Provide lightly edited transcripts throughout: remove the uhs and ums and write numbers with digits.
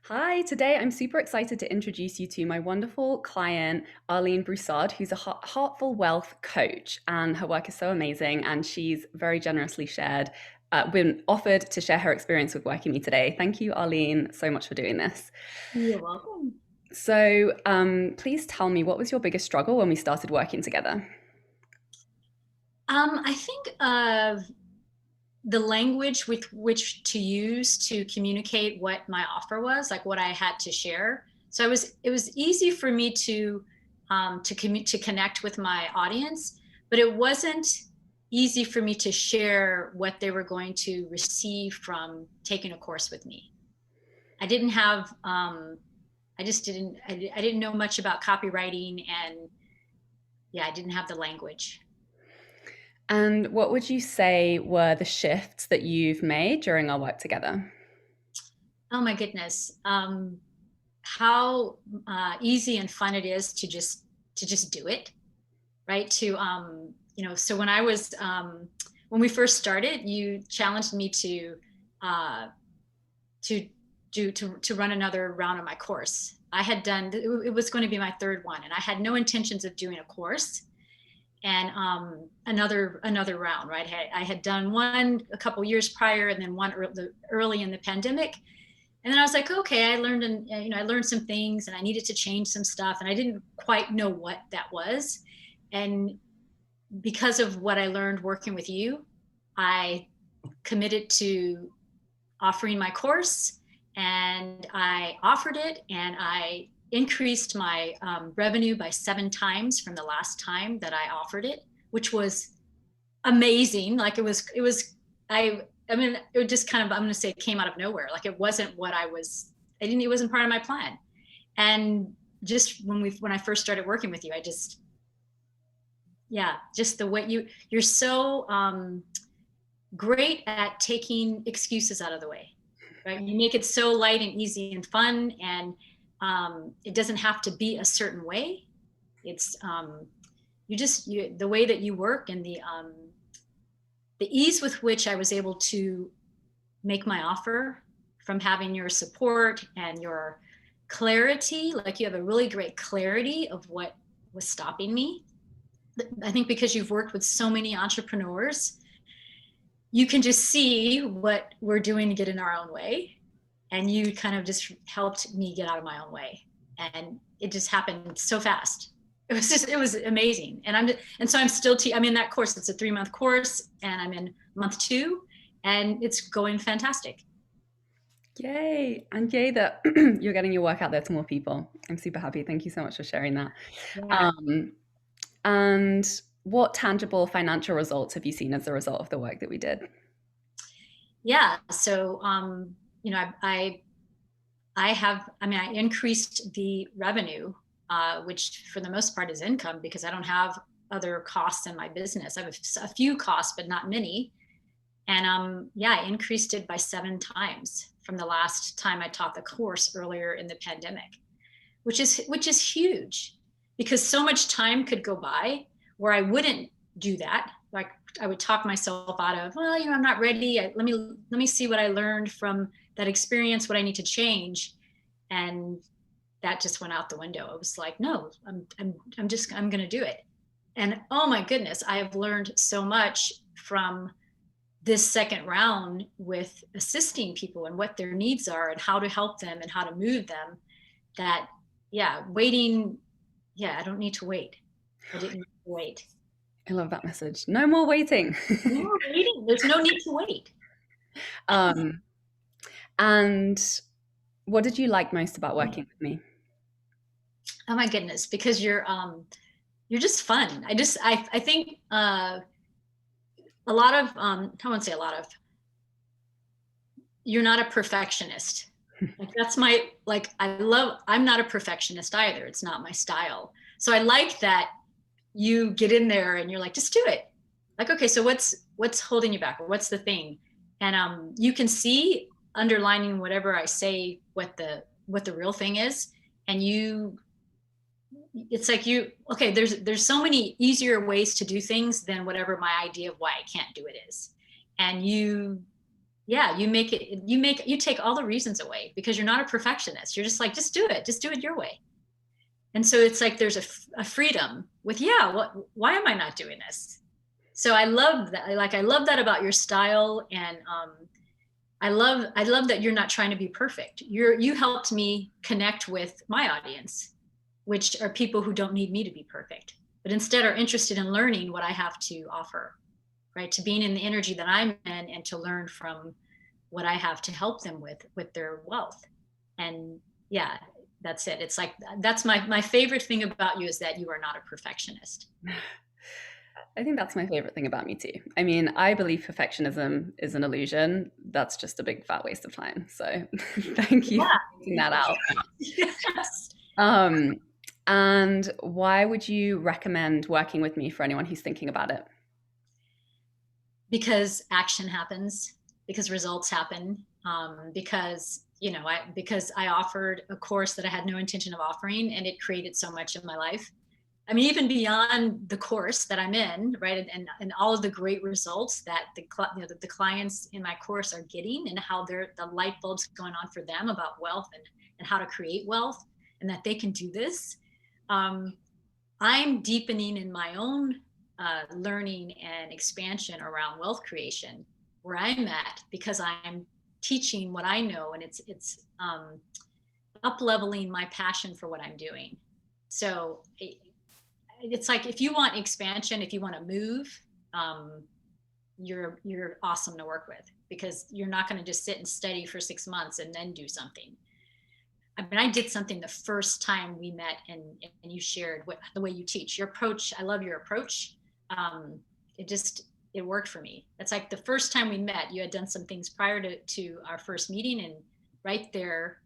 Hi, today I'm super excited to introduce you to my wonderful client, Arlene Broussard, who's a Heartful Wealth coach, and her work is so amazing. And she's very generously been offered to share her experience with working with me today. Thank you, Arlene, so much for doing this. You're welcome. Please tell me, what was your biggest struggle when we started working together? I think the language with which to use to communicate what my offer was, like what I had to share. So it was easy for me to connect with my audience, but it wasn't easy for me to share what they were going to receive from taking a course with me. I didn't have I just didn't I didn't know much about copywriting, and yeah, I didn't have the language. And what would you say were the shifts that you've made during our work together? Oh my goodness. How easy and fun it is to just do it, right? So when we first started, you challenged me uh, to to run another round of my course. I had done it was going to be my third one, and I had no intentions of doing a course and another round, right? I had done one a couple years prior, and then one early in the pandemic. And then I was like, okay, I learned some things, and I needed to change some stuff, and I didn't quite know what that was. And because of what I learned working with you, I committed to offering my course, and I offered it, and I increased my revenue by 7 times from the last time that I offered it, which was amazing. Like I mean, it just kind of, I'm going to say it came out of nowhere. Like it wasn't what it wasn't part of my plan. And just when I first started working with you, yeah, just the way you're so great at taking excuses out of the way, right? You make it so light and easy and fun, and it doesn't have to be a certain way. It's the way that you work, and the ease with which I was able to make my offer, from having your support and your clarity. Like you have a really great clarity of what was stopping me. I think because you've worked with so many entrepreneurs, you can just see what we're doing to get in our own way. And you kind of just helped me get out of my own way. And it just happened so fast. It was amazing. And so I'm in that course. It's a 3-month course, and I'm in month 2, and it's going fantastic. Yay! And yay that you're getting your work out there to more people. I'm super happy. Thank you so much for sharing that. Yeah. Um, and what tangible financial results have you seen as a result of the work that we did? Yeah. So, I increased the revenue, which for the most part is income, because I don't have other costs in my business. I have a few costs, but not many. And yeah, I increased it by 7 times from the last time I taught the course earlier in the pandemic, which is huge, because so much time could go by where I wouldn't do that. Like I would talk myself out of, well, I'm not ready. Let me see what I learned from that experience, what I need to change, and that just went out the window. It was like, no, I'm going to do it. And oh my goodness, I have learned so much from this second round with assisting people and what their needs are and how to help them and how to move them, that yeah, waiting, yeah, I don't need to wait. I didn't need to wait. I love that message. No more waiting. No waiting. There's no need to wait. um, and what did you like most about working with me? Oh my goodness, because you're just fun. I think a lot of I won't say a lot of, you're not a perfectionist. Like that's my, like I'm not a perfectionist either. It's not my style. So I like that you get in there and you're like, just do it. Like, okay, so what's holding you back, or what's the thing? And you can see underlining whatever I say what the real thing is. And it's like okay, there's so many easier ways to do things than whatever my idea of why I can't do it is. And yeah, you take all the reasons away because you're not a perfectionist. You're just like, just do it your way. And so it's like there's a freedom with, yeah, why am I not doing this? So I love that. I love that about your style. And I love that you're not trying to be perfect. You helped me connect with my audience, which are people who don't need me to be perfect, but instead are interested in learning what I have to offer, right? To being in the energy that I'm in and to learn from what I have to help them with their wealth. And yeah, that's it. It's like that's my favorite thing about you is that you are not a perfectionist. I think that's my favorite thing about me too. I mean, I believe perfectionism is an illusion. That's just a big fat waste of time. So thank you for pointing that out. Yes. Um, and why would you recommend working with me for anyone who's thinking about it? Because action happens, because results happen, because I offered a course that I had no intention of offering, and it created so much in my life. I mean, even beyond the course that I'm in, right, and all of the great results that the clients in my course are getting, and how the light bulbs going on for them about wealth and how to create wealth, and that they can do this. Um, I'm deepening in my own learning and expansion around wealth creation where I'm at because I'm teaching what I know, and it's up leveling my passion for what I'm doing. So it's like if you want expansion, if you want to move, um, you're awesome to work with because you're not going to just sit and study for 6 months and then do something. I mean, I did something the first time we met, and you shared the way you teach, your approach. I love your approach. Um, it just it worked for me. It's like the first time we met, you had done some things prior to our first meeting, and right there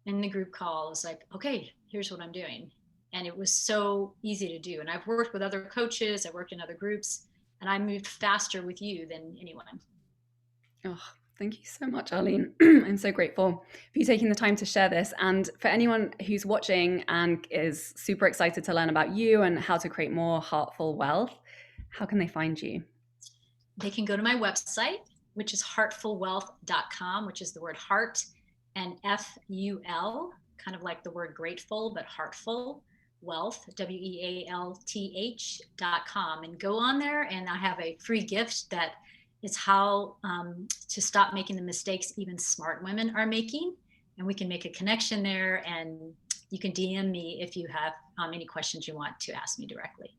in the group call, it was like, okay, here's what I'm doing, and it was so easy to do. And I've worked with other coaches, I worked in other groups, and I moved faster with you than anyone. Oh, thank you so much, Arlene. I'm so grateful for you taking the time to share this. And for anyone who's watching and is super excited to learn about you and how to create more heartful wealth, how can they find you? They can go to my website, which is heartfulwealth.com, which is the word heart and FUL, kind of like the word grateful, but heartful wealth, WEALTH.com. And go on there, and I have a free gift that is how to stop making the mistakes even smart women are making. And we can make a connection there, and you can DM me if you have any questions you want to ask me directly.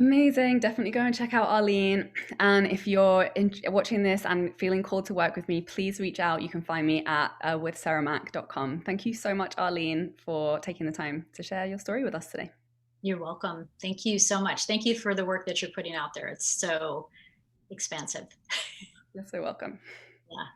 Amazing. Definitely go and check out Arlene. And if you're watching this and feeling called to work with me, please reach out. You can find me at withsarahmac.com. Thank you so much, Arlene, for taking the time to share your story with us today. You're welcome. Thank you so much. Thank you for the work that you're putting out there. It's so expansive. You're so welcome. Yeah.